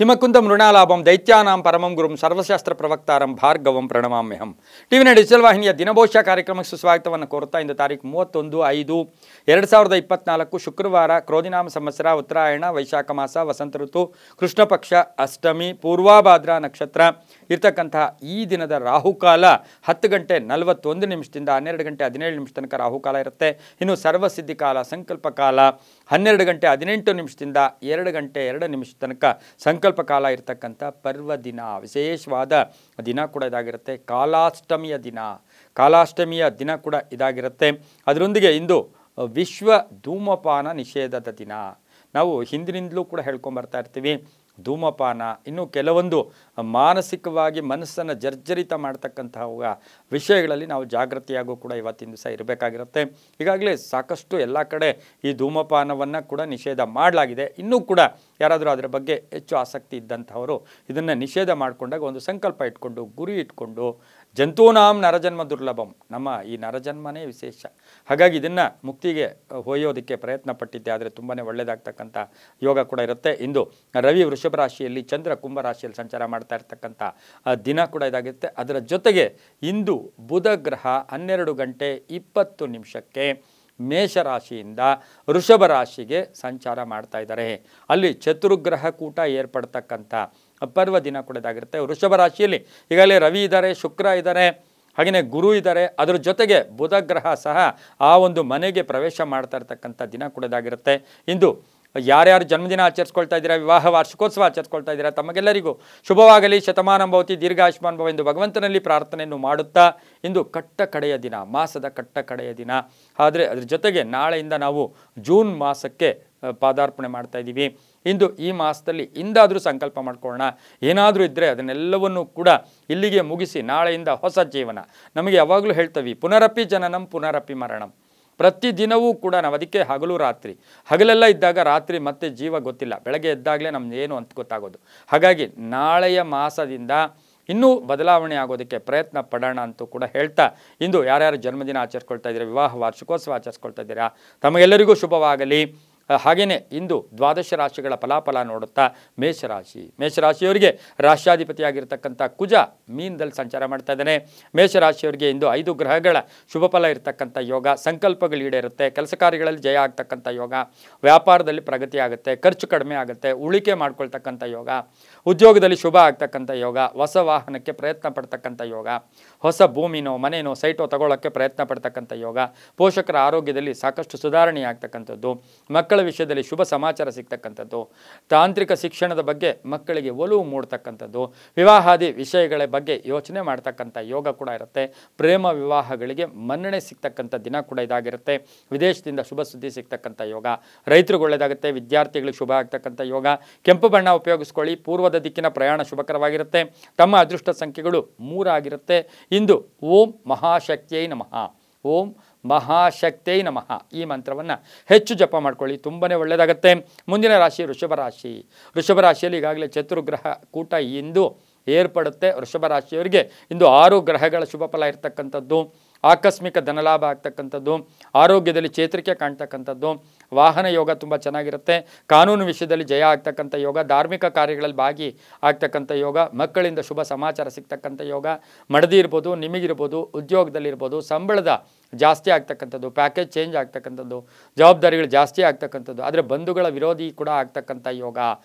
ಹಿಮಕುಂದ ಮೃಣಾಲಾಭಂ ದೈತ್ಯಾನಾಂ ಪರಮಂ ಗುರುಂ ಸರ್ವಶಾಸ್ತ್ರ ಪ್ರವಕ್ತಾರಂ ಭಾರ್ಗವಂ ಪ್ರಣಮಾಮ್ಯಹಂ. ಟಿವಿನ ಡಿಜಿಟಲ್ ವಾಹಿನಿಯ ದಿನಭವಿಷ್ಯ ಕಾರ್ಯಕ್ರಮಕ್ಕೆ ಸುಸ್ವಾಗತವನ್ನು ಕೋರುತ್ತಾ ಇಂದು ತಾರೀಕು 31/5/2024 ಶುಕ್ರವಾರ ಕ್ರೋಧಿನಾಮ ಸಂವತ್ಸರ ಉತ್ತರಾಯಣ ವೈಶಾಖ ಮಾಸ ವಸಂತ ಋತು ಕೃಷ್ಣ ಪಕ್ಷ ಅಷ್ಟಮಿ ಪೂರ್ವಾಭಾದ್ರ ನಕ್ಷತ್ರ ಇರ್ತಕ್ಕಂತಹ ಈ ದಿನದ ರಾಹುಕಾಲ 10:41 12 ಗಂಟೆ 17 ತನಕ ರಾಹುಕಾಲ ಇರುತ್ತೆ. ಇನ್ನು ಸರ್ವಸಿದ್ಧಿ ಕಾಲ ಸಂಕಲ್ಪ ಕಾಲ 12:18 2 ಗಂಟೆ 2 ತನಕ ಸಂಕಲ್ಪ ಕಾಲ ಇರತಕ್ಕಂಥ ಪರ್ವ ದಿನ, ವಿಶೇಷವಾದ ದಿನ ಕೂಡ ಇದಾಗಿರುತ್ತೆ. ಕಾಲಾಷ್ಟಮಿಯ ದಿನ ಕೂಡ ಇದಾಗಿರುತ್ತೆ. ಅದರೊಂದಿಗೆ ಇಂದು ವಿಶ್ವ ಧೂಮಪಾನ ನಿಷೇಧದ ದಿನ. ನಾವು ಹಿಂದಿನಿಂದಲೂ ಕೂಡ ಹೇಳ್ಕೊಂಬರ್ತಾ ಇರ್ತೀವಿ. ಧೂಮಪಾನ ಇನ್ನು ಕೆಲವೊಂದು ಮಾನಸಿಕವಾಗಿ ಮನಸ್ಸನ್ನು ಜರ್ಜರಿತ ಮಾಡ್ತಕ್ಕಂತಹ ವಿಷಯಗಳಲ್ಲಿ ನಾವು ಜಾಗೃತಿಯಾಗೂ ಕೂಡ ಇವತ್ತಿನ ದಿವಸ ಇರಬೇಕಾಗಿರುತ್ತೆ. ಈಗಾಗಲೇ ಸಾಕಷ್ಟು ಎಲ್ಲ ಕಡೆ ಈ ಧೂಮಪಾನವನ್ನು ಕೂಡ ನಿಷೇಧ ಮಾಡಲಾಗಿದೆ. ಇನ್ನೂ ಕೂಡ ಯಾರಾದರೂ ಅದರ ಬಗ್ಗೆ ಹೆಚ್ಚು ಆಸಕ್ತಿ ಇದ್ದಂಥವರು ಇದನ್ನು ನಿಷೇಧ ಮಾಡಿಕೊಂಡಾಗ ಒಂದು ಸಂಕಲ್ಪ ಇಟ್ಕೊಂಡು ಗುರಿ ಇಟ್ಕೊಂಡು ಜಂತೂನಾಂ ನರಜನ್ಮ ದುರ್ಲಭಂ, ನಮ್ಮ ಈ ನರಜನ್ಮನೇ ವಿಶೇಷ, ಹಾಗಾಗಿ ಇದನ್ನು ಮುಕ್ತಿಗೆ ಒಯ್ಯೋದಕ್ಕೆ ಪ್ರಯತ್ನ ಪಟ್ಟಿದ್ದೆ ಆದರೆ ತುಂಬಾ ಒಳ್ಳೆಯದಾಗ್ತಕ್ಕಂಥ ಯೋಗ ಕೂಡ ಇರುತ್ತೆ. ಇಂದು ರವಿ ವೃಷಭ ರಾಶಿಯಲ್ಲಿ, ಚಂದ್ರ ಕುಂಭ ರಾಶಿಯಲ್ಲಿ ಸಂಚಾರ ಮಾಡ್ತಾ ಇರ್ತಕ್ಕಂಥ ದಿನ ಕೂಡ ಇದಾಗಿರುತ್ತೆ. ಅದರ ಜೊತೆಗೆ ಇಂದು ಬುಧ ಗ್ರಹ 12:20 ಮೇಷರಾಶಿಯಿಂದ ವೃಷಭ ರಾಶಿಗೆ ಸಂಚಾರ ಮಾಡ್ತಾ ಇದ್ದಾರೆ. ಅಲ್ಲಿ ಚತುರ್ಗ್ರಹ ಕೂಟ ಏರ್ಪಡ್ತಕ್ಕಂಥ ಪರ್ವ ದಿನ ಕೂಡ ಇದಾಗಿರುತ್ತೆ. ವೃಷಭ ರಾಶಿಯಲ್ಲಿ ಈಗಾಗಲೇ ರವಿ ಇದ್ದಾರೆ, ಶುಕ್ರ ಇದ್ದಾರೆ, ಹಾಗೆಯೇ ಗುರು ಇದ್ದಾರೆ. ಅದರ ಜೊತೆಗೆ ಬುಧ ಗ್ರಹ ಸಹ ಆ ಒಂದು ಮನೆಗೆ ಪ್ರವೇಶ ಮಾಡ್ತಾ ಇರ್ತಕ್ಕಂಥ ದಿನ ಕೂಡ ಇದಾಗಿರುತ್ತೆ. ಇಂದು ಯಾರ್ಯಾರು ಜನ್ಮದಿನ ಆಚರಿಸ್ಕೊಳ್ತಾ ಇದ್ದೀರಾ, ವಿವಾಹ ವಾರ್ಷಿಕೋತ್ಸವ ಆಚರಿಸ್ಕೊಳ್ತಾ ಇದ್ದೀರಾ, ತಮಗೆಲ್ಲರಿಗೂ ಶುಭವಾಗಲಿ, ಶತಮಾನ ಭವತಿ, ದೀರ್ಘಾಯುಷ್ಮಾನ್ ಭವ ಎಂದು ಭಗವಂತನಲ್ಲಿ ಪ್ರಾರ್ಥನೆಯನ್ನು ಮಾಡುತ್ತಾ ಇಂದು ಕಟ್ಟ ಕಡೆಯ ದಿನ, ಮಾಸದ ಕಟ್ಟ ಕಡೆಯ ದಿನ. ಆದರೆ ಅದ್ರ ಜೊತೆಗೆ ನಾಳೆಯಿಂದ ನಾವು ಜೂನ್ ಮಾಸಕ್ಕೆ ಪಾದಾರ್ಪಣೆ ಮಾಡ್ತಾ ಇದ್ದೀವಿ. ಇಂದು ಈ ಮಾಸದಲ್ಲಿ ಇಂದಾದರೂ ಸಂಕಲ್ಪ ಮಾಡ್ಕೊಳ್ಳೋಣ. ಏನಾದರೂ ಇದ್ದರೆ ಅದನ್ನೆಲ್ಲವನ್ನೂ ಕೂಡ ಇಲ್ಲಿಗೆ ಮುಗಿಸಿ ನಾಳೆಯಿಂದ ಹೊಸ ಜೀವನ. ನಮಗೆ ಯಾವಾಗಲೂ ಹೇಳ್ತೀವಿ, ಪುನರಪಿ ಜನನಂ ಪುನರಪಿ ಮರಣಂ. ಪ್ರತಿದಿನವೂ ಕೂಡ ನಾವು ಅದಕ್ಕೆ ಹಗಲು ರಾತ್ರಿ, ಹಗಲೆಲ್ಲ ಇದ್ದಾಗ ರಾತ್ರಿ ಮತ್ತೆ ಜೀವ ಗೊತ್ತಿಲ್ಲ, ಬೆಳಗ್ಗೆ ಎದ್ದಾಗಲೇ ನಮ್ದು ಏನು ಅಂತ ಗೊತ್ತಾಗೋದು. ಹಾಗಾಗಿ ನಾಳೆಯ ಮಾಸದಿಂದ ಇನ್ನೂ ಬದಲಾವಣೆ ಆಗೋದಕ್ಕೆ ಪ್ರಯತ್ನ ಪಡೋಣ ಅಂತೂ ಕೂಡ ಹೇಳ್ತಾ, ಇಂದು ಯಾರ್ಯಾರು ಜನ್ಮದಿನ ಆಚರಿಸ್ಕೊಳ್ತಾ ಇದ್ದೀರಾ, ವಿವಾಹ ವಾರ್ಷಿಕೋತ್ಸವ ಆಚರಿಸ್ಕೊಳ್ತಾ ಇದ್ದೀರಾ, ತಮಗೆಲ್ಲರಿಗೂ ಶುಭವಾಗಲಿ. ಹಾಗೆಯೇ ಇಂದು ದ್ವಾದಶ ರಾಶಿಗಳ ಫಲಾಫಲ ನೋಡುತ್ತಾ ಮೇಷರಾಶಿಯವರಿಗೆ ರಾಶ್ಯಾಧಿಪತಿಯಾಗಿರ್ತಕ್ಕಂಥ ಕುಜ ಮೀನದಲ್ಲಿ ಸಂಚಾರ ಮಾಡ್ತಾ ಇದ್ದಾನೆ. ಮೇಷರಾಶಿಯವರಿಗೆ ಇಂದು 5 ಗ್ರಹಗಳ ಶುಭ ಫಲ ಇರತಕ್ಕಂಥ ಯೋಗ, ಸಂಕಲ್ಪಗಳು ಈಡೇರುತ್ತೆ, ಕೆಲಸ ಕಾರ್ಯಗಳಲ್ಲಿ ಜಯ ಆಗ್ತಕ್ಕಂಥ ಯೋಗ, ವ್ಯಾಪಾರದಲ್ಲಿ ಪ್ರಗತಿ ಆಗುತ್ತೆ, ಖರ್ಚು ಕಡಿಮೆ ಆಗುತ್ತೆ, ಉಳಿಕೆ ಮಾಡ್ಕೊಳ್ತಕ್ಕಂಥ ಯೋಗ, ಉದ್ಯೋಗದಲ್ಲಿ ಶುಭ ಆಗ್ತಕ್ಕಂಥ ಯೋಗ, ಹೊಸ ವಾಹನಕ್ಕೆ ಪ್ರಯತ್ನ ಪಡ್ತಕ್ಕಂಥ ಯೋಗ, ಹೊಸ ಭೂಮಿನೋ ಮನೆಯೋ ಸೈಟೋ ತಗೊಳ್ಳೋಕ್ಕೆ ಪ್ರಯತ್ನ ಪಡ್ತಕ್ಕಂಥ ಯೋಗ, ಪೋಷಕರ ಆರೋಗ್ಯದಲ್ಲಿ ಸಾಕಷ್ಟು ಸುಧಾರಣೆ ಆಗ್ತಕ್ಕಂಥದ್ದು, ಮಕ್ಕಳ ವಿಷಯದಲ್ಲಿ ಶುಭ ಸಮಾಚಾರ ಸಿಗ್ತಕ್ಕಂಥದ್ದು, ತಾಂತ್ರಿಕ ಶಿಕ್ಷಣದ ಬಗ್ಗೆ ಮಕ್ಕಳಿಗೆ ಒಲವು ಮೂಡ್ತಕ್ಕಂಥದ್ದು, ವಿವಾಹಾದಿ ವಿಷಯಗಳ ಬಗ್ಗೆ ಯೋಚನೆ ಮಾಡ್ತಕ್ಕಂಥ ಯೋಗ ಕೂಡ ಇರುತ್ತೆ. ಪ್ರೇಮ ವಿವಾಹಗಳಿಗೆ ಮನ್ನಣೆ ಸಿಗ್ತಕ್ಕಂಥ ದಿನ ಕೂಡ ಇದಾಗಿರುತ್ತೆ. ವಿದೇಶದಿಂದ ಶುಭ ಸುದ್ದಿ ಸಿಗ್ತಕ್ಕಂಥ ಯೋಗ, ರೈತರಿಗೆ ಒಳ್ಳೆಯದಾಗುತ್ತೆ, ವಿದ್ಯಾರ್ಥಿಗಳಿಗೆ ಶುಭ ಆಗ್ತಕ್ಕಂಥ ಯೋಗ. ಕೆಂಪು ಬಣ್ಣ ಉಪಯೋಗಿಸ್ಕೊಳ್ಳಿ. ಪೂರ್ವದ ದಿಕ್ಕಿನ ಪ್ರಯಾಣ ಶುಭಕರವಾಗಿರುತ್ತೆ. ತಮ್ಮ ಅದೃಷ್ಟ ಸಂಖ್ಯೆಗಳು 3 ಆಗಿರುತ್ತೆ. ಇಂದು ಓಂ ಮಹಾಶಕ್ತಿಯೈ ನಮಃ, ಓಂ ಮಹಾಶಕ್ತಿಯೈ ನಮಃ ಈ ಮಂತ್ರವನ್ನು ಹೆಚ್ಚು ಜಪ ಮಾಡ್ಕೊಳ್ಳಿ, ತುಂಬಾ ಒಳ್ಳೆಯದಾಗುತ್ತೆ. ಮುಂದಿನ ರಾಶಿ ವೃಷಭ ರಾಶಿ. ವೃಷಭ ರಾಶಿಯಲ್ಲಿ ಈಗಾಗಲೇ ಚತುರ್ಗ್ರಹ ಕೂಟ ಇಂದು ಏರ್ಪಡುತ್ತೆ. ವೃಷಭ ರಾಶಿಯವರಿಗೆ ಇಂದು 6 ಗ್ರಹಗಳ ಶುಭ ಫಲ ಇರ್ತಕ್ಕಂಥದ್ದು, ಆಕಸ್ಮಿಕ ಧನಲಾಭ ಆಗ್ತಕ್ಕಂಥದ್ದು, ಆರೋಗ್ಯದಲ್ಲಿ ಚೇತರಿಕೆ ಕಾಣ್ತಕ್ಕಂಥದ್ದು, ವಾಹನ ಯೋಗ ತುಂಬ ಚೆನ್ನಾಗಿರುತ್ತೆ, ಕಾನೂನು ವಿಷಯದಲ್ಲಿ ಜಯ ಆಗ್ತಕ್ಕಂಥ ಯೋಗ, ಧಾರ್ಮಿಕ ಕಾರ್ಯಗಳಲ್ಲಿ ಭಾಗಿ ಆಗ್ತಕ್ಕಂಥ ಯೋಗ, ಮಕ್ಕಳಿಂದ ಶುಭ ಸಮಾಚಾರ ಸಿಗ್ತಕ್ಕಂಥ ಯೋಗ, ಮಡದಿ ಇರ್ಬೋದು, ನಿಮಗಿರ್ಬೋದು, ಉದ್ಯೋಗದಲ್ಲಿರ್ಬೋದು, ಸಂಬಳದ ಜಾಸ್ತಿ ಆಗ್ತಕ್ಕಂಥದ್ದು, ಪ್ಯಾಕೇಜ್ ಚೇಂಜ್ ಆಗ್ತಕ್ಕಂಥದ್ದು, ಜವಾಬ್ದಾರಿಗಳು ಜಾಸ್ತಿ ಆಗ್ತಕ್ಕಂಥದ್ದು, ಆದರೆ ಬಂಧುಗಳ ವಿರೋಧಿ ಕೂಡ ಆಗ್ತಕ್ಕಂಥ ಯೋಗ,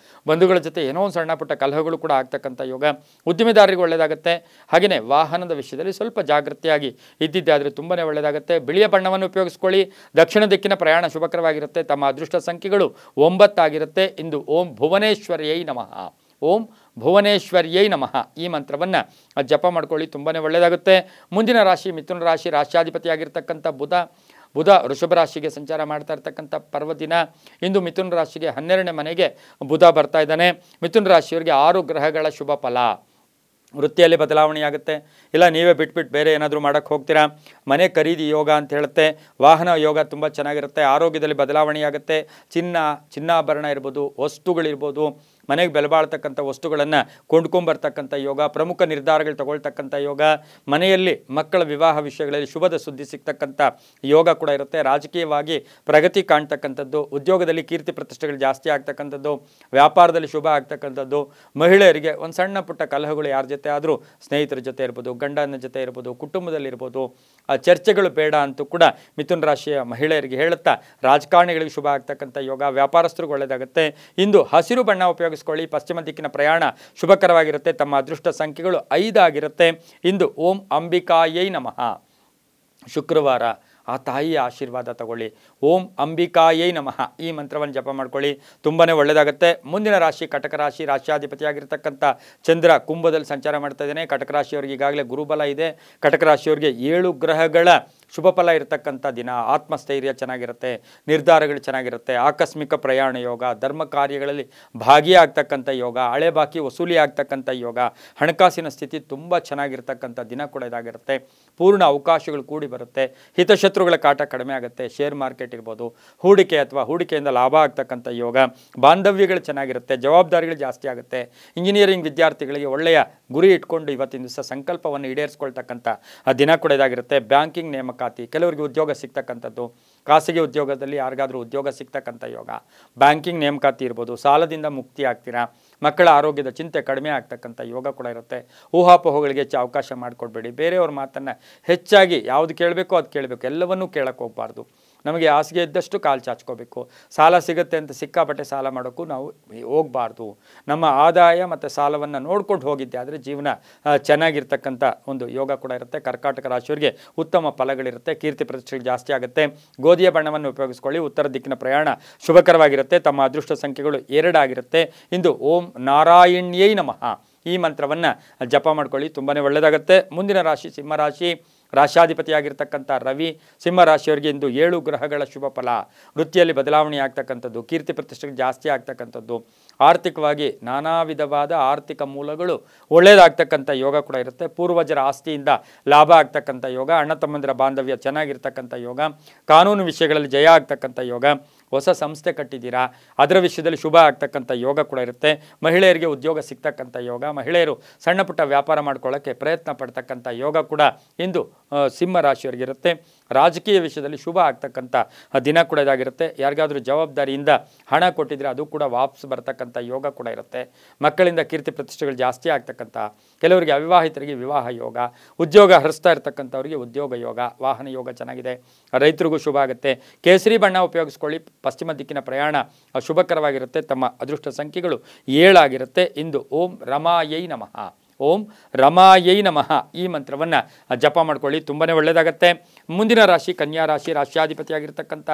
ಬಂಧುಗಳ ಜೊತೆ ಏನೋ ಒಂದು ಸಣ್ಣ ಪುಟ್ಟ ಕಲಹಗಳು ಕೂಡ ಆಗ್ತಕ್ಕಂಥ ಯೋಗ, ಉದ್ಯಮಿದಾರರಿಗೆ ಒಳ್ಳೆಯದಾಗುತ್ತೆ. ಹಾಗೆಯೇ ವಾಹನದ ವಿಷಯದಲ್ಲಿ ಸ್ವಲ್ಪ ಜಾಗೃತಿಯಾಗಿ ಇದ್ದಿದ್ದೆ ಆದರೆ ತುಂಬಾ ಒಳ್ಳೆಯದಾಗುತ್ತೆ. ಬಿಳಿಯ ಬಣ್ಣವನ್ನು ಉಪಯೋಗಿಸ್ಕೊಳ್ಳಿ. ದಕ್ಷಿಣ ದಿಕ್ಕಿನ ಪ್ರಯಾಣ ಶುಭಕರವಾಗಿರುತ್ತೆ. ತಮ್ಮ ಅದೃಷ್ಟ ಸಂಖ್ಯೆಗಳು 9 ಆಗಿರುತ್ತೆ. ಇಂದು ಓಂ ಭುವನೇಶ್ವರ್ಯೈ ನಮಃ, ಓಂ ಭುವನೇಶ್ವರ್ಯೈ ನಮಃ ಈ ಮಂತ್ರವನ್ನು ಜಪ ಮಾಡ್ಕೊಳ್ಳಿ, ತುಂಬಾ ಒಳ್ಳೆಯದಾಗುತ್ತೆ. ಮುಂದಿನ ರಾಶಿ ಮಿಥುನ ರಾಶಿ. ರಾಶ್ಯಾಧಿಪತಿಯಾಗಿರ್ತಕ್ಕಂಥ ಬುಧ ವೃಷಭ ರಾಶಿಗೆ ಸಂಚಾರ ಮಾಡ್ತಾ ಇರ್ತಕ್ಕಂಥ ಪರ್ವದಿನ. ಇಂದು ಮಿಥುನ ರಾಶಿಗೆ 12ನೇ ಮನೆಗೆ ಬುಧ ಬರ್ತಾ ಇದ್ದಾನೆ. ಮಿಥುನ ರಾಶಿಯವರಿಗೆ 6 ಗ್ರಹಗಳ ಶುಭ ಫಲ. ವೃತ್ತಿಯಲ್ಲಿ ಬದಲಾವಣೆ ಆಗುತ್ತೆ, ಇಲ್ಲ ನೀವೇ ಬಿಟ್ಬಿಟ್ಟು ಬೇರೆ ಏನಾದರೂ ಮಾಡೋಕ್ಕೆ ಹೋಗ್ತೀರಾ. ಮನೆ ಖರೀದಿ ಯೋಗ ಅಂತ ಹೇಳುತ್ತೆ. ವಾಹನ ಯೋಗ ತುಂಬ ಚೆನ್ನಾಗಿರುತ್ತೆ. ಆರೋಗ್ಯದಲ್ಲಿ ಬದಲಾವಣೆ ಆಗುತ್ತೆ. ಚಿನ್ನಾಭರಣ ಇರ್ಬೋದು, ವಸ್ತುಗಳಿರ್ಬೋದು, ಮನೆಗೆ ಬೆಲೆ ಬಾಳ್ತಕ್ಕಂಥ ವಸ್ತುಗಳನ್ನು ಕೊಂಡ್ಕೊಂಬರ್ತಕ್ಕಂಥ ಯೋಗ, ಪ್ರಮುಖ ನಿರ್ಧಾರಗಳು ತಗೊಳ್ತಕ್ಕಂಥ ಯೋಗ, ಮನೆಯಲ್ಲಿ ಮಕ್ಕಳ ವಿವಾಹ ವಿಷಯಗಳಲ್ಲಿ ಶುಭದ ಸುದ್ದಿ ಸಿಗ್ತಕ್ಕಂಥ ಯೋಗ ಕೂಡ ಇರುತ್ತೆ. ರಾಜಕೀಯವಾಗಿ ಪ್ರಗತಿ ಕಾಣ್ತಕ್ಕಂಥದ್ದು, ಉದ್ಯೋಗದಲ್ಲಿ ಕೀರ್ತಿ ಪ್ರತಿಷ್ಠೆಗಳು ಜಾಸ್ತಿ ಆಗ್ತಕ್ಕಂಥದ್ದು, ವ್ಯಾಪಾರದಲ್ಲಿ ಶುಭ ಆಗ್ತಕ್ಕಂಥದ್ದು. ಮಹಿಳೆಯರಿಗೆ ಒಂದು ಸಣ್ಣ ಪುಟ್ಟ ಕಲಹಗಳು ಯಾರ ಜೊತೆ ಆದರೂ, ಸ್ನೇಹಿತರ ಜೊತೆ ಇರ್ಬೋದು, ಗಂಡನ ಜೊತೆ ಇರ್ಬೋದು, ಕುಟುಂಬದಲ್ಲಿರ್ಬೋದು, ಚರ್ಚೆಗಳು ಬೇಡ ಅಂತೂ ಕೂಡ ಮಿಥುನ ರಾಶಿಯ ಮಹಿಳೆಯರಿಗೆ ಹೇಳುತ್ತಾ ರಾಜಕಾರಣಿಗಳಿಗೆ ಶುಭ ಆಗ್ತಕ್ಕಂಥ ಯೋಗ, ವ್ಯಾಪಾರಸ್ಥರಿಗೆ ಒಳ್ಳೆಯದಾಗುತ್ತೆ. ಇಂದು ಹಸಿರು ಬಣ್ಣ ಉಪಯೋಗಿಸ್ಕೊಳ್ಳಿ. ಪಶ್ಚಿಮ ದಿಕ್ಕಿನ ಪ್ರಯಾಣ ಶುಭಕರವಾಗಿರುತ್ತೆ. ತಮ್ಮ ಅದೃಷ್ಟ ಸಂಖ್ಯೆಗಳು 5 ಆಗಿರುತ್ತೆ. ಇಂದು ಓಂ ಅಂಬಿಕಾಯೈ ನಮಃ. ಶುಕ್ರವಾರ ಆ ತಾಯಿಯ ಆಶೀರ್ವಾದ ತಗೊಳ್ಳಿ. ಓಂ ಅಂಬಿಕಾಯೈ ನಮಃ ಈ ಮಂತ್ರವನ್ನು ಜಪ ಮಾಡ್ಕೊಳ್ಳಿ, ತುಂಬಾ ಒಳ್ಳೆಯದಾಗುತ್ತೆ. ಮುಂದಿನ ರಾಶಿ ಕಟಕ ರಾಶಿ. ರಾಶ್ಯಾಧಿಪತಿಯಾಗಿರ್ತಕ್ಕಂಥ ಚಂದ್ರ ಕುಂಭದಲ್ಲಿ ಸಂಚಾರ ಮಾಡ್ತಾ ಇದ್ದಾನೆ. ಕಟಕ ರಾಶಿಯವರಿಗೆ ಈಗಾಗಲೇ ಗುರುಬಲ ಇದೆ. ಕಟಕ ರಾಶಿಯವರಿಗೆ 7 ಗ್ರಹಗಳ ಶುಭ ಫಲ ಇರತಕ್ಕಂಥ ದಿನ. ಆತ್ಮಸ್ಥೈರ್ಯ ಚೆನ್ನಾಗಿರುತ್ತೆ, ನಿರ್ಧಾರಗಳು ಚೆನ್ನಾಗಿರುತ್ತೆ, ಆಕಸ್ಮಿಕ ಪ್ರಯಾಣ ಯೋಗ, ಧರ್ಮ ಕಾರ್ಯಗಳಲ್ಲಿ ಭಾಗಿಯಾಗ್ತಕ್ಕಂಥ ಯೋಗ, ಹಳೆ ಬಾಕಿ ವಸೂಲಿ ಆಗ್ತಕ್ಕಂಥ ಯೋಗ, ಹಣಕಾಸಿನ ಸ್ಥಿತಿ ತುಂಬ ಚೆನ್ನಾಗಿರ್ತಕ್ಕಂಥ ದಿನ ಕೂಡ ಇದಾಗಿರುತ್ತೆ. ಪೂರ್ಣ ಅವಕಾಶಗಳು ಕೂಡಿ ಬರುತ್ತೆ. ಹಿತಶತ್ರುಗಳ ಕಾಟ ಕಡಿಮೆ ಆಗುತ್ತೆ. ಶೇರ್ ಮಾರ್ಕೆಟ್ ಇರ್ಬೋದು, ಹೂಡಿಕೆ ಅಥವಾ ಹೂಡಿಕೆಯಿಂದ ಲಾಭ ಆಗ್ತಕ್ಕಂಥ ಯೋಗ, ಬಾಂಧವ್ಯಗಳು ಚೆನ್ನಾಗಿರುತ್ತೆ, ಜವಾಬ್ದಾರಿಗಳು ಜಾಸ್ತಿ ಆಗುತ್ತೆ. ಇಂಜಿನಿಯರಿಂಗ್ ವಿದ್ಯಾರ್ಥಿಗಳಿಗೆ ಒಳ್ಳೆಯ ಗುರಿ ಇಟ್ಕೊಂಡು ಇವತ್ತಿನ ದಿವಸ ಸಂಕಲ್ಪವನ್ನು ಈಡೇರಿಸ್ಕೊಳ್ತಕ್ಕಂಥ ದಿನ ಕೂಡ ಇದಾಗಿರುತ್ತೆ. ಬ್ಯಾಂಕಿಂಗ್ ನೇಮಕಾತಿ, ಕೆಲವರಿಗೆ ಉದ್ಯೋಗ ಸಿಗ್ತಕ್ಕಂಥದ್ದು, ಖಾಸಗಿ ಉದ್ಯೋಗದಲ್ಲಿ ಯಾರಿಗಾದರೂ ಉದ್ಯೋಗ ಸಿಗ್ತಕ್ಕಂಥ ಯೋಗ, ಬ್ಯಾಂಕಿಂಗ್ ನೇಮಕಾತಿ ಇರ್ಬೋದು, ಸಾಲದಿಂದ ಮುಕ್ತಿ ಆಗ್ತೀರಾ, ಮಕ್ಕಳ ಆರೋಗ್ಯದ ಚಿಂತೆ ಕಡಿಮೆ ಆಗ್ತಕ್ಕಂಥ ಯೋಗ ಕೂಡ ಇರುತ್ತೆ. ಊಹಾಪೋಹಗಳಿಗೆ ಹೆಚ್ಚು ಅವಕಾಶ ಮಾಡಿಕೊಡ್ಬೇಡಿ. ಬೇರೆಯವ್ರ ಮಾತನ್ನು ಹೆಚ್ಚಾಗಿ ಯಾವುದು ಕೇಳಬೇಕೋ ಅದು ಕೇಳಬೇಕು, ಎಲ್ಲವನ್ನೂ ಕೇಳಕ್ಕೆ ಹೋಗಬಾರ್ದು. ನಮಗೆ ಹಾಸಿಗೆ ಇದ್ದಷ್ಟು ಕಾಲು ಚಾಚ್ಕೋಬೇಕು. ಸಾಲ ಸಿಗುತ್ತೆ ಅಂತ ಸಿಕ್ಕಾಪಟ್ಟೆ ಸಾಲ ಮಾಡೋಕ್ಕೂ ನಾವು ಹೋಗಬಾರ್ದು. ನಮ್ಮ ಆದಾಯ ಮತ್ತು ಸಾಲವನ್ನು ನೋಡ್ಕೊಂಡು ಹೋಗಿದ್ದೆ ಆದರೆ ಜೀವನ ಚೆನ್ನಾಗಿರ್ತಕ್ಕಂಥ ಒಂದು ಯೋಗ ಕೂಡ ಇರುತ್ತೆ. ಕರ್ಕಾಟಕ ರಾಶಿಯವರಿಗೆ ಉತ್ತಮ ಫಲಗಳಿರುತ್ತೆ. ಕೀರ್ತಿ ಪ್ರತಿಷ್ಠೆ ಜಾಸ್ತಿ ಆಗುತ್ತೆ. ಗೋಧಿಯ ಬಣ್ಣವನ್ನು ಉಪಯೋಗಿಸ್ಕೊಳ್ಳಿ. ಉತ್ತರ ದಿಕ್ಕಿನ ಪ್ರಯಾಣ ಶುಭಕರವಾಗಿರುತ್ತೆ. ತಮ್ಮ ಅದೃಷ್ಟ ಸಂಖ್ಯೆಗಳು 2 ಆಗಿರುತ್ತೆ. ಇಂದು ಓಂ ನಾರಾಯಣ್ಯೈ ನಮಃ ಈ ಮಂತ್ರವನ್ನು ಜಪ ಮಾಡ್ಕೊಳ್ಳಿ, ತುಂಬಾ ಒಳ್ಳೆಯದಾಗುತ್ತೆ. ಮುಂದಿನ ರಾಶಿ ಸಿಂಹರಾಶಿ. ರಾಶ್ಯಾಧಿಪತಿಯಾಗಿರ್ತಕ್ಕಂಥ ರವಿ ಸಿಂಹರಾಶಿಯವರಿಗೆ ಇಂದು 7 ಗ್ರಹಗಳ ಶುಭ ಫಲ. ವೃತ್ತಿಯಲ್ಲಿ ಬದಲಾವಣೆ ಆಗ್ತಕ್ಕಂಥದ್ದು, ಕೀರ್ತಿ ಪ್ರತಿಷ್ಠೆಗೆ ಜಾಸ್ತಿ ಆಗ್ತಕ್ಕಂಥದ್ದು, ಆರ್ಥಿಕವಾಗಿ ನಾನಾ ವಿಧವಾದ ಆರ್ಥಿಕ ಮೂಲಗಳು ಒಳ್ಳೆಯದಾಗ್ತಕ್ಕಂಥ ಯೋಗ ಕೂಡ ಇರುತ್ತೆ. ಪೂರ್ವಜರ ಆಸ್ತಿಯಿಂದ ಲಾಭ ಆಗ್ತಕ್ಕಂಥ ಯೋಗ, ಅಣ್ಣ ತಮ್ಮಂದಿರ ಬಾಂಧವ್ಯ ಚೆನ್ನಾಗಿರ್ತಕ್ಕಂಥ ಯೋಗ, ಕಾನೂನು ವಿಷಯಗಳಲ್ಲಿ ಜಯ ಆಗ್ತಕ್ಕಂಥ ಯೋಗ, ಹೊಸ ಸಂಸ್ಥೆ ಕಟ್ಟಿದ್ದೀರಾ ಅದರ ವಿಷಯದಲ್ಲಿ ಶುಭ ಆಗ್ತಕ್ಕಂಥ ಯೋಗ ಕೂಡ ಇರುತ್ತೆ. ಮಹಿಳೆಯರಿಗೆ ಉದ್ಯೋಗ ಸಿಗ್ತಕ್ಕಂಥ ಯೋಗ, ಮಹಿಳೆಯರು ಸಣ್ಣ ಪುಟ್ಟ ವ್ಯಾಪಾರ ಮಾಡ್ಕೊಳ್ಳೋಕ್ಕೆ ಪ್ರಯತ್ನ ಪಡ್ತಕ್ಕಂಥ ಯೋಗ ಕೂಡ ಇಂದು ಸಿಂಹ ರಾಶಿಯವರಿಗಿರುತ್ತೆ. ರಾಜಕೀಯ ವಿಷಯದಲ್ಲಿ ಶುಭ ಆಗ್ತಕ್ಕಂಥ ದಿನ ಕೂಡ ಇದಾಗಿರುತ್ತೆ. ಯಾರಿಗಾದರೂ ಜವಾಬ್ದಾರಿಯಿಂದ ಹಣ ಕೊಟ್ಟಿದ್ರೆ ಅದು ಕೂಡ ವಾಪಸ್ ಬರ್ತಕ್ಕಂಥ ಯೋಗ ಕೂಡ ಇರುತ್ತೆ. ಮಕ್ಕಳಿಂದ ಕೀರ್ತಿ ಪ್ರತಿಷ್ಠೆಗಳು ಜಾಸ್ತಿ ಆಗ್ತಕ್ಕಂಥ, ಕೆಲವರಿಗೆ ಅವಿವಾಹಿತರಿಗೆ ವಿವಾಹ ಯೋಗ, ಉದ್ಯೋಗ ಹರಿಸ್ತಾ ಇರ್ತಕ್ಕಂಥವರಿಗೆ ಉದ್ಯೋಗ ಯೋಗ, ವಾಹನ ಯೋಗ ಚೆನ್ನಾಗಿದೆ. ರೈತರಿಗೂ ಶುಭ ಆಗುತ್ತೆ. ಕೇಸರಿ ಬಣ್ಣ ಉಪಯೋಗಿಸ್ಕೊಳ್ಳಿ. ಪಶ್ಚಿಮ ದಿಕ್ಕಿನ ಪ್ರಯಾಣ ಶುಭಕರವಾಗಿರುತ್ತೆ. ತಮ್ಮ ಅದೃಷ್ಟ ಸಂಖ್ಯೆಗಳು 7 ಆಗಿರುತ್ತೆ. ಇಂದು ಓಂ ರಮಾಯೈ ನಮಃ. ಓಂ ರಮಾಯೈ ನಮಃ ಈ ಮಂತ್ರವನ್ನು ಜಪ ಮಾಡ್ಕೊಳ್ಳಿ, ತುಂಬಾ ಒಳ್ಳೆಯದಾಗತ್ತೆ. ಮುಂದಿನ ರಾಶಿ ಕನ್ಯಾ ರಾಶಿ. ರಾಶ್ಯಾಧಿಪತಿಯಾಗಿರ್ತಕ್ಕಂಥ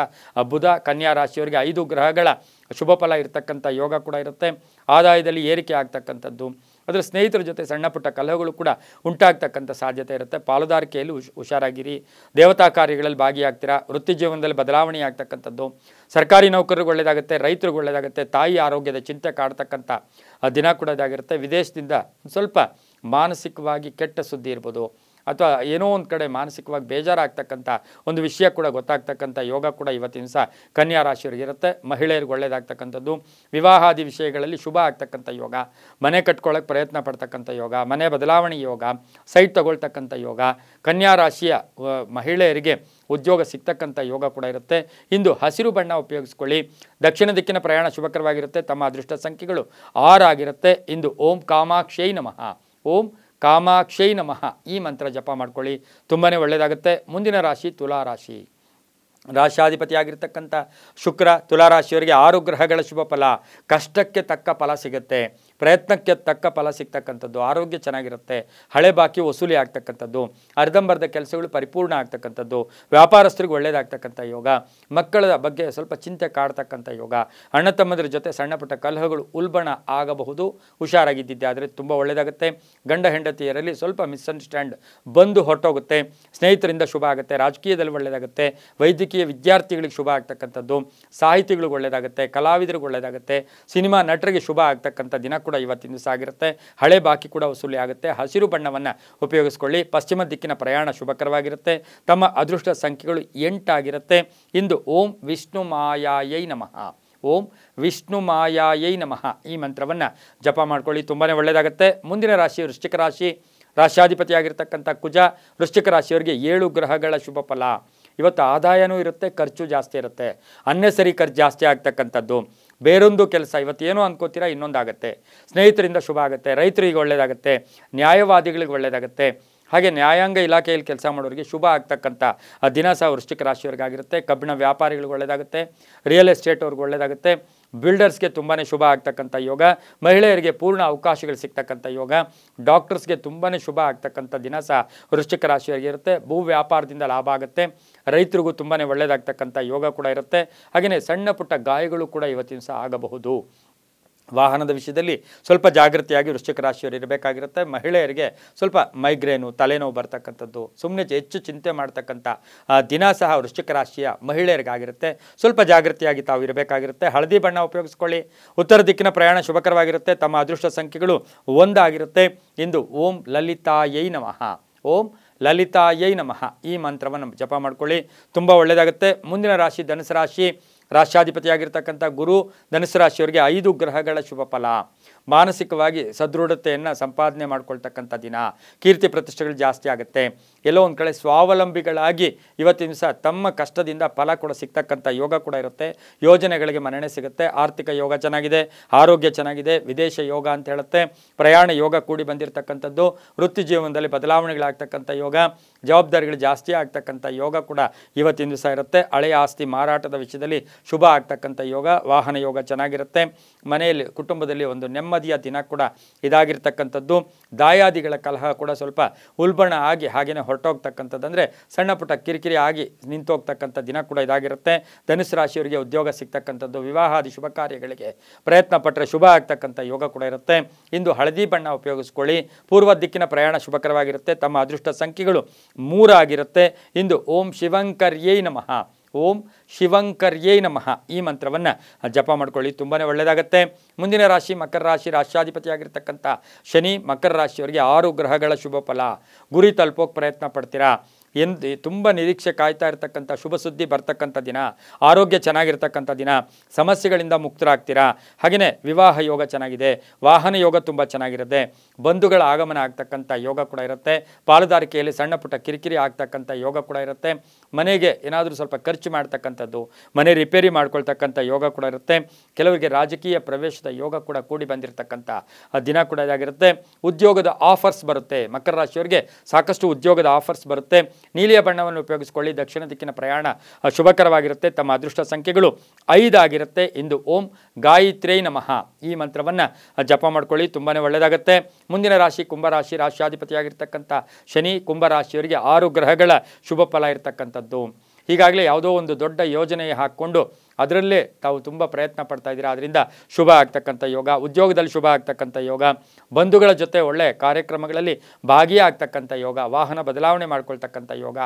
ಬುಧ ಕನ್ಯಾ ರಾಶಿಯವರಿಗೆ 5 ಗ್ರಹಗಳ ಶುಭ ಫಲ ಇರತಕ್ಕಂಥ ಯೋಗ ಕೂಡ ಇರುತ್ತೆ. ಆದಾಯದಲ್ಲಿ ಏರಿಕೆ ಆಗ್ತಕ್ಕಂಥದ್ದು, ಅದರ ಸ್ನೇಹಿತರ ಜೊತೆ ಸಣ್ಣ ಪುಟ್ಟ ಕಲಹಗಳು ಕೂಡ ಉಂಟಾಗ್ತಕ್ಕಂಥ ಸಾಧ್ಯತೆ ಇರುತ್ತೆ. ಪಾಲುದಾರಿಕೆಯಲ್ಲಿ ಹುಷಾರಾಗಿರಿ. ದೇವತಾ ಕಾರ್ಯಗಳಲ್ಲಿ ಭಾಗಿಯಾಗ್ತೀರಾ. ವೃತ್ತಿ ಜೀವನದಲ್ಲಿ ಬದಲಾವಣೆ ಆಗ್ತಕ್ಕಂಥದ್ದು, ಸರ್ಕಾರಿ ನೌಕರರಿಗೆ ಒಳ್ಳೆಯದಾಗುತ್ತೆ, ರೈತರಿಗೆ ಒಳ್ಳೆಯದಾಗುತ್ತೆ. ತಾಯಿ ಆರೋಗ್ಯದ ಚಿಂತೆ ಕಾಡ್ತಕ್ಕಂಥ ದಿನ ಕೂಡ ಇದಾಗಿರುತ್ತೆ. ವಿದೇಶದಿಂದ ಸ್ವಲ್ಪ ಮಾನಸಿಕವಾಗಿ ಕೆಟ್ಟ ಸುದ್ದಿ ಇರ್ಬೋದು, ಅಥವಾ ಏನೋ ಒಂದು ಕಡೆ ಮಾನಸಿಕವಾಗಿ ಬೇಜಾರಾಗ್ತಕ್ಕಂಥ ಒಂದು ವಿಷಯ ಕೂಡ ಗೊತ್ತಾಗ್ತಕ್ಕಂಥ ಯೋಗ ಕೂಡ ಇವತ್ತಿನ ದಿವಸ ಕನ್ಯಾ ರಾಶಿಯವರಿಗೆ ಇರುತ್ತೆ. ಮಹಿಳೆಯರಿಗೆ ಒಳ್ಳೆಯದಾಗ್ತಕ್ಕಂಥದ್ದು, ವಿವಾಹಾದಿ ವಿಷಯಗಳಲ್ಲಿ ಶುಭ ಆಗ್ತಕ್ಕಂಥ ಯೋಗ, ಮನೆ ಕಟ್ಕೊಳ್ಳೋಕೆ ಪ್ರಯತ್ನ ಪಡ್ತಕ್ಕಂಥ ಯೋಗ, ಮನೆ ಬದಲಾವಣೆ ಯೋಗ, ಸೈಟ್ ತಗೊಳ್ತಕ್ಕಂಥ ಯೋಗ, ಕನ್ಯಾ ರಾಶಿಯ ಮಹಿಳೆಯರಿಗೆ ಉದ್ಯೋಗ ಸಿಗ್ತಕ್ಕಂಥ ಯೋಗ ಕೂಡ ಇರುತ್ತೆ. ಇಂದು ಹಸಿರು ಬಣ್ಣ ಉಪಯೋಗಿಸ್ಕೊಳ್ಳಿ. ದಕ್ಷಿಣ ದಿಕ್ಕಿನ ಪ್ರಯಾಣ ಶುಭಕರವಾಗಿರುತ್ತೆ. ತಮ್ಮ ಅದೃಷ್ಟ ಸಂಖ್ಯೆಗಳು 6 ಆಗಿರುತ್ತೆ. ಇಂದು ಓಂ ಕಾಮಾಕ್ಷೈ ನಮಃ. ಓಂ ಕಾಮಾಕ್ಷೈ ನಮಃ ಈ ಮಂತ್ರ ಜಪ ಮಾಡ್ಕೊಳ್ಳಿ, ತುಂಬಾ ಒಳ್ಳೆಯದಾಗುತ್ತೆ. ಮುಂದಿನ ರಾಶಿ ತುಲಾ ರಾಶಿ. ರಾಶ್ಯಾಧಿಪತಿಯಾಗಿರ್ತಕ್ಕಂಥ ಶುಕ್ರ ತುಲಾರಾಶಿಯವರಿಗೆ 6 ಗ್ರಹಗಳ ಶುಭ ಫಲ. ಕಷ್ಟಕ್ಕೆ ತಕ್ಕ ಫಲ ಸಿಗುತ್ತೆ, ಪ್ರಯತ್ನಕ್ಕೆ ತಕ್ಕ ಫಲ ಸಿಗ್ತಕ್ಕಂಥದ್ದು, ಆರೋಗ್ಯ ಚೆನ್ನಾಗಿರುತ್ತೆ, ಹಳೆ ಬಾಕಿ ವಸೂಲಿ ಆಗ್ತಕ್ಕಂಥದ್ದು, ಅರ್ಧಂಬರ್ಧ ಕೆಲಸಗಳು ಪರಿಪೂರ್ಣ ಆಗ್ತಕ್ಕಂಥದ್ದು, ವ್ಯಾಪಾರಸ್ಥರಿಗೆ ಒಳ್ಳೆಯದಾಗ್ತಕ್ಕಂಥ ಯೋಗ, ಮಕ್ಕಳ ಬಗ್ಗೆ ಸ್ವಲ್ಪ ಚಿಂತೆ ಕಾಡ್ತಕ್ಕಂಥ ಯೋಗ, ಅಣ್ಣ ತಮ್ಮಂದಿರ ಜೊತೆ ಸಣ್ಣ ಪುಟ್ಟ ಕಲಹಗಳು ಉಲ್ಬಣ ಆಗಬಹುದು, ಹುಷಾರಾಗಿದ್ದಿದ್ದೆ ಆದರೆ ತುಂಬ ಒಳ್ಳೆಯದಾಗುತ್ತೆ. ಗಂಡ ಹೆಂಡತಿಯರಲ್ಲಿ ಸ್ವಲ್ಪ ಮಿಸ್ಅಂಡರ್ಸ್ಟ್ಯಾಂಡ್ ಬಂದು ಹೊರಟೋಗುತ್ತೆ. ಸ್ನೇಹಿತರಿಂದ ಶುಭ ಆಗುತ್ತೆ. ರಾಜಕೀಯದಲ್ಲಿ ಒಳ್ಳೆಯದಾಗುತ್ತೆ. ವೈದ್ಯಕೀಯ ವಿದ್ಯಾರ್ಥಿಗಳಿಗೆ ಶುಭ ಆಗ್ತಕ್ಕಂಥದ್ದು, ಸಾಹಿತಿಗಳಿಗೆ ಒಳ್ಳೆಯದಾಗುತ್ತೆ, ಕಲಾವಿದರಿಗೆ ಒಳ್ಳೆಯದಾಗುತ್ತೆ, ಸಿನಿಮಾ ನಟರಿಗೆ ಶುಭ ಆಗ್ತಕ್ಕಂಥ ದಿನ ಕೂಡ ಇವತ್ತಿನ ದಿವಸ ಆಗಿರುತ್ತೆ. ಹಳೆ ಬಾಕಿ ಕೂಡ ವಸೂಲಿ ಆಗುತ್ತೆ. ಹಸಿರು ಬಣ್ಣವನ್ನು ಉಪಯೋಗಿಸ್ಕೊಳ್ಳಿ. ಪಶ್ಚಿಮ ದಿಕ್ಕಿನ ಪ್ರಯಾಣ ಶುಭಕರವಾಗಿರುತ್ತೆ. ತಮ್ಮ ಅದೃಷ್ಟ ಸಂಖ್ಯೆಗಳು 8 ಆಗಿರುತ್ತೆ. ಇಂದು ಓಂ ವಿಷ್ಣು ಮಾಯಾಯೈ ನಮಃ. ಓಂ ವಿಷ್ಣು ಮಾಯಾಯೈ ನಮಃ ಈ ಮಂತ್ರವನ್ನು ಜಪ ಮಾಡ್ಕೊಳ್ಳಿ, ತುಂಬಾ ಒಳ್ಳೆಯದಾಗುತ್ತೆ. ಮುಂದಿನ ರಾಶಿ ವೃಶ್ಚಿಕ ರಾಶಿ. ರಾಶ್ಯಾಧಿಪತಿಯಾಗಿರ್ತಕ್ಕಂಥ ಕುಜ ವೃಶ್ಚಿಕ ರಾಶಿಯವರಿಗೆ 7 ಗ್ರಹಗಳ ಶುಭ ಫಲ. ಇವತ್ತು ಆದಾಯನೂ ಇರುತ್ತೆ, ಖರ್ಚು ಜಾಸ್ತಿ ಇರುತ್ತೆ. ಅನ್ನೆಸರಿ ಖರ್ಚು ಜಾಸ್ತಿ ಆಗ್ತಕ್ಕಂಥದ್ದು. ಬೇರೊಂದು ಕೆಲಸ ಇವತ್ತೇನೋ ಅನ್ಕೋತೀರಾ, ಇನ್ನೊಂದಾಗುತ್ತೆ. ಸ್ನೇಹಿತರಿಂದ ಶುಭ ಆಗುತ್ತೆ, ರೈತರಿಗೆ ಒಳ್ಳೆಯದಾಗುತ್ತೆ, ನ್ಯಾಯವಾದಿಗಳಿಗೆ ಒಳ್ಳೆಯದಾಗುತ್ತೆ. ಹಾಗೆ ನ್ಯಾಯಾಂಗ ಇಲಾಖೆಯಲ್ಲಿ ಕೆಲಸ ಮಾಡೋರಿಗೆ ಶುಭ ಆಗ್ತಕ್ಕಂಥ ದಿನ ಸಹ ವೃಶ್ಚಿಕ ರಾಶಿಯವರಿಗಾಗಿರುತ್ತೆ. ಕಬ್ಬಿಣ ವ್ಯಾಪಾರಿಗಳಿಗೆ ಒಳ್ಳೆಯದಾಗುತ್ತೆ, ರಿಯಲ್ ಎಸ್ಟೇಟ್ ಅವ್ರಿಗೆ ಒಳ್ಳೆಯದಾಗುತ್ತೆ, ಬಿಲ್ಡರ್ಸ್ಗೆ ತುಂಬಾ ಶುಭ ಆಗ್ತಕ್ಕಂಥ ಯೋಗ, ಮಹಿಳೆಯರಿಗೆ ಪೂರ್ಣ ಅವಕಾಶಗಳು ಸಿಗ್ತಕ್ಕಂಥ ಯೋಗ, ಡಾಕ್ಟರ್ಸ್ಗೆ ತುಂಬಾ ಶುಭ ಆಗ್ತಕ್ಕಂಥ ದಿನ ಸಹ ವೃಶ್ಚಿಕ ರಾಶಿಯವರಿಗೆ ಇರುತ್ತೆ. ಭೂ ವ್ಯಾಪಾರದಿಂದ ಲಾಭ ಆಗುತ್ತೆ, ರೈತರಿಗೂ ತುಂಬಾ ಒಳ್ಳೆಯದಾಗ್ತಕ್ಕಂಥ ಯೋಗ ಕೂಡ ಇರುತ್ತೆ. ಹಾಗೆಯೇ ಸಣ್ಣ ಪುಟ್ಟ ಗಾಯಗಳು ಕೂಡ ಇವತ್ತಿನ ಸಹ ಆಗಬಹುದು. ವಾಹನದ ವಿಷಯದಲ್ಲಿ ಸ್ವಲ್ಪ ಜಾಗೃತಿಯಾಗಿ ವೃಶ್ಚಿಕ ರಾಶಿಯವರು ಇರಬೇಕಾಗಿರುತ್ತೆ. ಮಹಿಳೆಯರಿಗೆ ಸ್ವಲ್ಪ ಮೈಗ್ರೇನು, ತಲೆನೋವು ಬರ್ತಕ್ಕಂಥದ್ದು, ಸುಮ್ಮನೆ ಹೆಚ್ಚು ಚಿಂತೆ ಮಾಡ್ತಕ್ಕಂಥ ದಿನ ಸಹ ವೃಶ್ಚಿಕ ರಾಶಿಯ ಮಹಿಳೆಯರಿಗಾಗಿರುತ್ತೆ. ಸ್ವಲ್ಪ ಜಾಗೃತಿಯಾಗಿ ತಾವು ಇರಬೇಕಾಗಿರುತ್ತೆ. ಹಳದಿ ಬಣ್ಣ ಉಪಯೋಗಿಸ್ಕೊಳ್ಳಿ. ಉತ್ತರ ದಿಕ್ಕಿನ ಪ್ರಯಾಣ ಶುಭಕರವಾಗಿರುತ್ತೆ. ತಮ್ಮ ಅದೃಷ್ಟ ಸಂಖ್ಯೆಗಳು 1 ಆಗಿರುತ್ತೆ. ಇಂದು ಓಂ ಲಲಿತಾಯೈ ನಮಃ, ಓಂ ಲಲಿತಾಯೈ ನಮಃ ಈ ಮಂತ್ರವನ್ನು ಜಪ ಮಾಡ್ಕೊಳ್ಳಿ, ತುಂಬ ಒಳ್ಳೆಯದಾಗುತ್ತೆ. ಮುಂದಿನ ರಾಶಿ ಧನುಸು ರಾಶಿ. ರಾಷ್ಟ್ರಾಧಿಪತಿಯಾಗಿರ್ತಕ್ಕಂಥ ಗುರು ಧನುಸು ರಾಶಿಯವರಿಗೆ 5 ಗ್ರಹಗಳ ಶುಭ ಫಲ. ಮಾನಸಿಕವಾಗಿ ಸದೃಢತೆಯನ್ನು ಸಂಪಾದನೆ ಮಾಡ್ಕೊಳ್ತಕ್ಕಂಥ ದಿನ. ಕೀರ್ತಿ ಪ್ರತಿಷ್ಠೆಗಳು ಜಾಸ್ತಿ ಆಗುತ್ತೆ. ಎಲ್ಲೋ ಒಂದು ಕಡೆ ಸ್ವಾವಲಂಬಿಗಳಾಗಿ ಇವತ್ತಿನ ಸಹ ತಮ್ಮ ಕಷ್ಟದಿಂದ ಫಲ ಕೂಡ ಸಿಗ್ತಕ್ಕಂಥ ಯೋಗ ಕೂಡ ಇರುತ್ತೆ. ಯೋಜನೆಗಳಿಗೆ ಮನ್ನಣೆ ಸಿಗುತ್ತೆ. ಆರ್ಥಿಕ ಯೋಗ ಚೆನ್ನಾಗಿದೆ, ಆರೋಗ್ಯ ಚೆನ್ನಾಗಿದೆ, ವಿದೇಶ ಯೋಗ ಅಂತ ಹೇಳುತ್ತೆ. ಪ್ರಯಾಣ ಯೋಗ ಕೂಡಿ ಬಂದಿರತಕ್ಕಂಥದ್ದು. ವೃತ್ತಿ ಜೀವನದಲ್ಲಿ ಬದಲಾವಣೆಗಳಾಗ್ತಕ್ಕಂಥ ಯೋಗ, ಜವಾಬ್ದಾರಿಗಳು ಜಾಸ್ತಿ ಆಗ್ತಕ್ಕಂಥ ಯೋಗ ಕೂಡ ಇವತ್ತಿನ ದಿವಸ ಇರುತ್ತೆ. ಹಳೆಯ ಆಸ್ತಿ ಮಾರಾಟದ ವಿಷಯದಲ್ಲಿ ಶುಭ ಆಗ್ತಕ್ಕಂಥ ಯೋಗ, ವಾಹನ ಯೋಗ ಚೆನ್ನಾಗಿರುತ್ತೆ. ಮನೆಯಲ್ಲಿ ಕುಟುಂಬದಲ್ಲಿ ಒಂದು ನೆಮ್ಮದಿಯ ದಿನ ಕೂಡ ಇದಾಗಿರ್ತಕ್ಕಂಥದ್ದು. ದಾಯಾದಿಗಳ ಕಲಹ ಕೂಡ ಸ್ವಲ್ಪ ಉಲ್ಬಣ ಆಗಿ ಹಾಗೆಯೇ ಹೊರಟೋಗ್ತಕ್ಕಂಥದ್ದು, ಅಂದರೆ ಸಣ್ಣ ಪುಟ್ಟ ಕಿರಿಕಿರಿ ಆಗಿ ನಿಂತೋಗ್ತಕ್ಕಂಥ ದಿನ ಕೂಡ ಇದಾಗಿರುತ್ತೆ. ಧನುಸು ರಾಶಿಯವರಿಗೆ ಉದ್ಯೋಗ ಸಿಗ್ತಕ್ಕಂಥದ್ದು, ವಿವಾಹಾದಿ ಶುಭ ಕಾರ್ಯಗಳಿಗೆ ಪ್ರಯತ್ನ ಪಟ್ಟರೆ ಶುಭ ಆಗ್ತಕ್ಕಂಥ ಯೋಗ ಕೂಡ ಇರುತ್ತೆ. ಇಂದು ಹಳದಿ ಬಣ್ಣ ಉಪಯೋಗಿಸ್ಕೊಳ್ಳಿ. ಪೂರ್ವ ದಿಕ್ಕಿನ ಪ್ರಯಾಣ ಶುಭಕರವಾಗಿರುತ್ತೆ. ತಮ್ಮ ಅದೃಷ್ಟ ಸಂಖ್ಯೆಗಳು 3 ಆಗಿರುತ್ತೆ. ಇಂದು ಓಂ ಶಿವಂಕರ್ಯೈ ನಮಃ, ಓಂ ಶಿವಂಕರ್ಯೈ ನಮಃ ಈ ಮಂತ್ರವನ್ನು ಜಪ ಮಾಡ್ಕೊಳ್ಳಿ, ತುಂಬಾ ಒಳ್ಳೆಯದಾಗುತ್ತೆ. ಮುಂದಿನ ರಾಶಿ ಮಕರ ರಾಶಿ. ರಾಷ್ಟ್ರಾಧಿಪತಿಯಾಗಿರ್ತಕ್ಕಂಥ ಶನಿ ಮಕರ ರಾಶಿಯವರಿಗೆ 6 ಗ್ರಹಗಳ ಶುಭ ಫಲ. ಗುರಿ ತಲುಪೋಕೆ ಪ್ರಯತ್ನ ಪಡ್ತೀರಾ. ತುಂಬ ನಿರೀಕ್ಷೆ ಕಾಯ್ತಾ ಇರ್ತಕ್ಕಂಥ ಶುಭ ಸುದ್ದಿ ಬರ್ತಕ್ಕಂಥ ದಿನ. ಆರೋಗ್ಯ ಚೆನ್ನಾಗಿರ್ತಕ್ಕಂಥ ದಿನ. ಸಮಸ್ಯೆಗಳಿಂದ ಮುಕ್ತರಾಗ್ತೀರಾ. ಹಾಗೆಯೇ ವಿವಾಹ ಯೋಗ ಚೆನ್ನಾಗಿದೆ, ವಾಹನ ಯೋಗ ತುಂಬ ಚೆನ್ನಾಗಿರುತ್ತೆ. ಬಂಧುಗಳ ಆಗಮನ ಆಗ್ತಕ್ಕಂಥ ಯೋಗ ಕೂಡ ಇರುತ್ತೆ. ಪಾಲುದಾರಿಕೆಯಲ್ಲಿ ಸಣ್ಣ ಪುಟ್ಟ ಕಿರಿಕಿರಿ ಆಗ್ತಕ್ಕಂಥ ಯೋಗ ಕೂಡ ಇರುತ್ತೆ. ಮನೆಗೆ ಏನಾದರೂ ಸ್ವಲ್ಪ ಖರ್ಚು ಮಾಡ್ತಕ್ಕಂಥದ್ದು, ಮನೆ ರಿಪೇರಿ ಮಾಡ್ಕೊಳ್ತಕ್ಕಂಥ ಯೋಗ ಕೂಡ ಇರುತ್ತೆ. ಕೆಲವರಿಗೆ ರಾಜಕೀಯ ಪ್ರವೇಶದ ಯೋಗ ಕೂಡ ಕೂಡಿ ಬಂದಿರತಕ್ಕಂಥ ದಿನ ಕೂಡ ಇದಾಗಿರುತ್ತೆ. ಉದ್ಯೋಗದ ಆಫರ್ಸ್ ಬರುತ್ತೆ. ಮಕರ ರಾಶಿಯವರಿಗೆ ಸಾಕಷ್ಟು ಉದ್ಯೋಗದ ಆಫರ್ಸ್ ಬರುತ್ತೆ. ನೀಲಿಯ ಬಣ್ಣವನ್ನು ಉಪಯೋಗಿಸಿಕೊಳ್ಳಿ. ದಕ್ಷಿಣ ದಿಕ್ಕಿನ ಪ್ರಯಾಣ ಶುಭಕರವಾಗಿರುತ್ತೆ. ತಮ್ಮ ಅದೃಷ್ಟ ಸಂಖ್ಯೆಗಳು 5 ಆಗಿರುತ್ತೆ. ಇಂದು ಓಂ ಗಾಯತ್ರ್ಯೈ ನಮಃ ಈ ಮಂತ್ರವನ್ನು ಜಪ ಮಾಡ್ಕೊಳ್ಳಿ, ತುಂಬಾ ಒಳ್ಳೆಯದಾಗುತ್ತೆ. ಮುಂದಿನ ರಾಶಿ ಕುಂಭರಾಶಿ. ರಾಷ್ಟ್ರಾಧಿಪತಿಯಾಗಿರ್ತಕ್ಕಂಥ ಶನಿ ಕುಂಭರಾಶಿಯವರಿಗೆ 6 ಗ್ರಹಗಳ ಶುಭ ಫಲ ಇರತಕ್ಕಂಥದ್ದು. ಈಗಾಗಲೇ ಯಾವುದೋ ಒಂದು ದೊಡ್ಡ ಯೋಜನೆ ಹಾಕ್ಕೊಂಡು ಅದರಲ್ಲೇ ತಾವು ತುಂಬ ಪ್ರಯತ್ನ ಪಡ್ತಾ ಇದ್ದೀರಾ. ಅದರಿಂದ ಶುಭ ಆಗ್ತಕ್ಕಂಥ ಯೋಗ, ಉದ್ಯೋಗದಲ್ಲಿ ಶುಭ ಆಗ್ತಕ್ಕಂಥ ಯೋಗ, ಬಂಧುಗಳ ಜೊತೆ ಒಳ್ಳೆಯ ಕಾರ್ಯಕ್ರಮಗಳಲ್ಲಿ ಭಾಗಿಯಾಗ್ತಕ್ಕಂಥ ಯೋಗ, ವಾಹನ ಬದಲಾವಣೆ ಮಾಡ್ಕೊಳ್ತಕ್ಕಂಥ ಯೋಗ,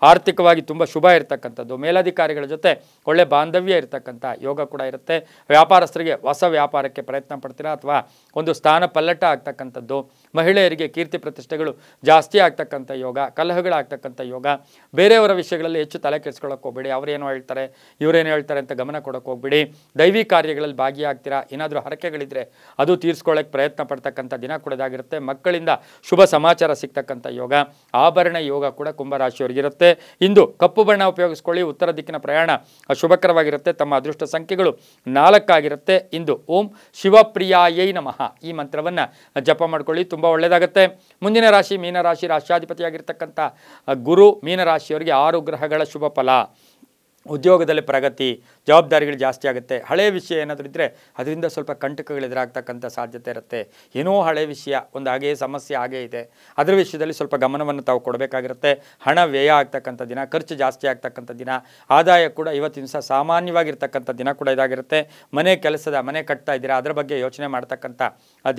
ಆರ್ಥಿಕವಾಗಿ ತುಂಬ ಶುಭ ಇರತಕ್ಕಂಥದ್ದು, ಮೇಲಧಿಕಾರಿಗಳ ಜೊತೆ ಒಳ್ಳೆ ಬಾಂಧವ್ಯ ಇರತಕ್ಕಂಥ ಯೋಗ ಕೂಡ ಇರುತ್ತೆ. ವ್ಯಾಪಾರಸ್ಥರಿಗೆ ಹೊಸ ವ್ಯಾಪಾರಕ್ಕೆ ಪ್ರಯತ್ನ ಪಡ್ತೀರಾ ಅಥವಾ ಒಂದು ಸ್ಥಾನ ಪಲ್ಲಟ ಆಗ್ತಕ್ಕಂಥದ್ದು. ಮಹಿಳೆಯರಿಗೆ ಕೀರ್ತಿ ಪ್ರತಿಷ್ಠೆಗಳು ಜಾಸ್ತಿ ಆಗ್ತಕ್ಕಂಥ ಯೋಗ, ಕಲಹಗಳಾಗ್ತಕ್ಕಂಥ ಯೋಗ. ಬೇರೆಯವರ ವಿಷಯಗಳಲ್ಲಿ ಹೆಚ್ಚು ತಲೆ ಕೆಡಿಸ್ಕೊಳ್ಳೋಕೆ ಹೋಗ್ಬೇಡಿ. ಅವರೇನೋ ಹೇಳ್ತಾರೆ, ಇವರೇನು ಹೇಳ್ತಾರೆ ಅಂತ ಗಮನ ಕೊಡೋಕೆ ಹೋಗ್ಬಿಡಿ. ದೈವಿ ಕಾರ್ಯಗಳಲ್ಲಿ ಭಾಗಿಯಾಗ್ತೀರಾ. ಏನಾದರೂ ಹರಕೆಗಳಿದ್ರೆ ಅದು ತೀರಿಸ್ಕೊಳ್ಳೋಕೆ ಪ್ರಯತ್ನ ಪಡ್ತಕ್ಕಂಥ ದಿನ ಕೂಡ ಇದಾಗಿರುತ್ತೆ. ಮಕ್ಕಳಿಂದ ಶುಭ ಸಮಾಚಾರ ಸಿಗ್ತಕ್ಕಂಥ ಯೋಗ, ಆಭರಣ ಯೋಗ ಕೂಡ ಕುಂಭರಾಶಿಯವರಿಗಿರುತ್ತೆ. ಇಂದು ಕಪ್ಪು ಬಣ್ಣ ಉಪಯೋಗಿಸ್ಕೊಳ್ಳಿ. ಉತ್ತರ ದಿಕ್ಕಿನ ಪ್ರಯಾಣ ಶುಭಕರವಾಗಿರುತ್ತೆ. ತಮ್ಮ ಅದೃಷ್ಟ ಸಂಖ್ಯೆಗಳು 4 ಆಗಿರುತ್ತೆ. ಇಂದು ಓಂ ಶಿವಪ್ರಿಯಾಯೈ ನಮಃ ಈ ಮಂತ್ರವನ್ನು ಜಪ ಮಾಡ್ಕೊಳ್ಳಿ, ತುಂಬ ಒಳ್ಳೆಯದಾಗುತ್ತೆ. ಮುಂದಿನ ರಾಶಿ ಮೀನರಾಶಿ. ರಾಷ್ಟ್ರಾಧಿಪತಿಯಾಗಿರ್ತಕ್ಕಂಥ ಗುರು ಮೀನರಾಶಿಯವರಿಗೆ 6 ಗ್ರಹಗಳ ಶುಭ ಫಲ. ಉದ್ಯೋಗದಲ್ಲಿ ಪ್ರಗತಿ, ಜವಾಬ್ದಾರಿಗಳು ಜಾಸ್ತಿ ಆಗುತ್ತೆ. ಹಳೆಯ ವಿಷಯ ಏನಾದರೂ ಇದ್ದರೆ ಅದರಿಂದ ಸ್ವಲ್ಪ ಕಂಟಕಗಳು ಎದುರಾಗ್ತಕ್ಕಂಥ ಸಾಧ್ಯತೆ ಇರುತ್ತೆ. ಏನೋ ಹಳೆಯ ವಿಷಯ ಒಂದು ಹಾಗೇ ಸಮಸ್ಯೆ ಆಗೇ ಇದೆ, ಅದರ ವಿಷಯದಲ್ಲಿ ಸ್ವಲ್ಪ ಗಮನವನ್ನು ತಾವು ಕೊಡಬೇಕಾಗಿರುತ್ತೆ. ಹಣ ವ್ಯಯ ಆಗ್ತಕ್ಕಂಥ ದಿನ, ಖರ್ಚು ಜಾಸ್ತಿ ಆಗ್ತಕ್ಕಂಥ ದಿನ, ಆದಾಯ ಕೂಡ ಇವತ್ತಿನ ದಿವಸ ಸಾಮಾನ್ಯವಾಗಿರ್ತಕ್ಕಂಥ ದಿನ ಕೂಡ ಇದಾಗಿರುತ್ತೆ. ಮನೆ ಕಟ್ತಾ ಇದ್ದೀರಾ, ಅದರ ಬಗ್ಗೆ ಯೋಚನೆ ಮಾಡ್ತಕ್ಕಂಥ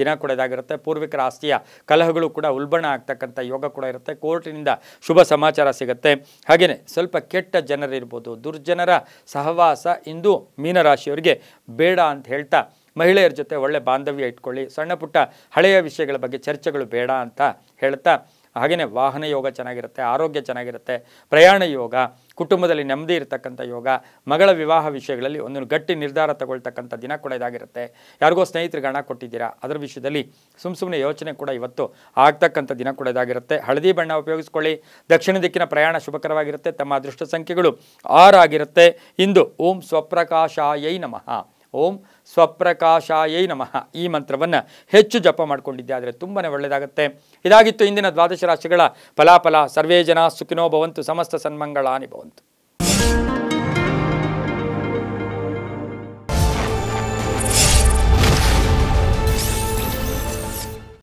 ದಿನ ಕೂಡ ಇದಾಗಿರುತ್ತೆ. ಪೂರ್ವಿಕರ ಆಸ್ತಿಯ ಕಲಹಗಳು ಕೂಡ ಉಲ್ಬಣ ಆಗ್ತಕ್ಕಂಥ ಯೋಗ ಕೂಡ ಇರುತ್ತೆ. ಕೋರ್ಟಿನಿಂದ ಶುಭ ಸಮಾಚಾರ ಸಿಗುತ್ತೆ. ಹಾಗೆಯೇ ಸ್ವಲ್ಪ ಕೆಟ್ಟ ಜನರಿರ್ಬೋದು, ದುರ್ಜನರ ಸಹವಾಸ ಇಂದು ಮೀನರಾಶಿಯವರಿಗೆ ಬೇಡ ಅಂತ ಹೇಳ್ತಾ ಮಹಿಳೆಯರ ಜೊತೆ ಒಳ್ಳೆ ಬಾಂಧವ್ಯ ಇಟ್ಕೊಳ್ಳಿ. ಸಣ್ಣ ಪುಟ್ಟ ಹಳೆಯ ವಿಷಯಗಳ ಬಗ್ಗೆ ಚರ್ಚೆಗಳು ಬೇಡ ಅಂತ ಹೇಳ್ತಾ ಹಾಗೆಯೇ ವಾಹನ ಯೋಗ ಚೆನ್ನಾಗಿರುತ್ತೆ, ಆರೋಗ್ಯ ಚೆನ್ನಾಗಿರುತ್ತೆ, ಪ್ರಯಾಣ ಯೋಗ, ಕುಟುಂಬದಲ್ಲಿ ನೆಮ್ಮದಿ ಇರತಕ್ಕಂಥ ಯೋಗ, ಮಗಳ ವಿವಾಹ ವಿಷಯಗಳಲ್ಲಿ ಒಂದು ಗಟ್ಟಿ ನಿರ್ಧಾರ ತಗೊಳ್ತಕ್ಕಂಥ ದಿನ ಕೂಡ ಇದಾಗಿರುತ್ತೆ. ಯಾರಿಗೋ ಸ್ನೇಹಿತರಿಗೆ ಹಣ ಕೊಟ್ಟಿದ್ದೀರಾ, ಅದರ ವಿಷಯದಲ್ಲಿ ಸುಮ್ಮನೆ ಯೋಚನೆ ಕೂಡ ಇವತ್ತು ಆಗ್ತಕ್ಕಂಥ ದಿನ ಕೂಡ ಇದಾಗಿರುತ್ತೆ. ಹಳದಿ ಬಣ್ಣ ಉಪಯೋಗಿಸ್ಕೊಳ್ಳಿ. ದಕ್ಷಿಣ ದಿಕ್ಕಿನ ಪ್ರಯಾಣ ಶುಭಕರವಾಗಿರುತ್ತೆ. ತಮ್ಮ ಅದೃಷ್ಟ ಸಂಖ್ಯೆಗಳು 6 ಆಗಿರುತ್ತೆ. ಇಂದು ಓಂ ಸ್ವಪ್ರಕಾಶಾಯೈ ನಮಃ, ಓಂ ಸ್ವಪ್ರಕಾಶಾಯೈ ನಮಃ ಈ ಮಂತ್ರವನ್ನು ಹೆಚ್ಚು ಜಪ ಮಾಡಿಕೊಂಡಿದ್ದೆ ಆದರೆ ತುಂಬಾ ಒಳ್ಳೆಯದಾಗುತ್ತೆ. ಇದಾಗಿತ್ತು ಇಂದಿನ ದ್ವಾದಶ ರಾಶಿಗಳ ಫಲಾಫಲ. ಸರ್ವೇ ಜನ ಸುಖಿನೋ ಭವಂತು, ಸಮಸ್ತ ಸನ್ಮಂಗಳಾನಿ ಭವಂತು.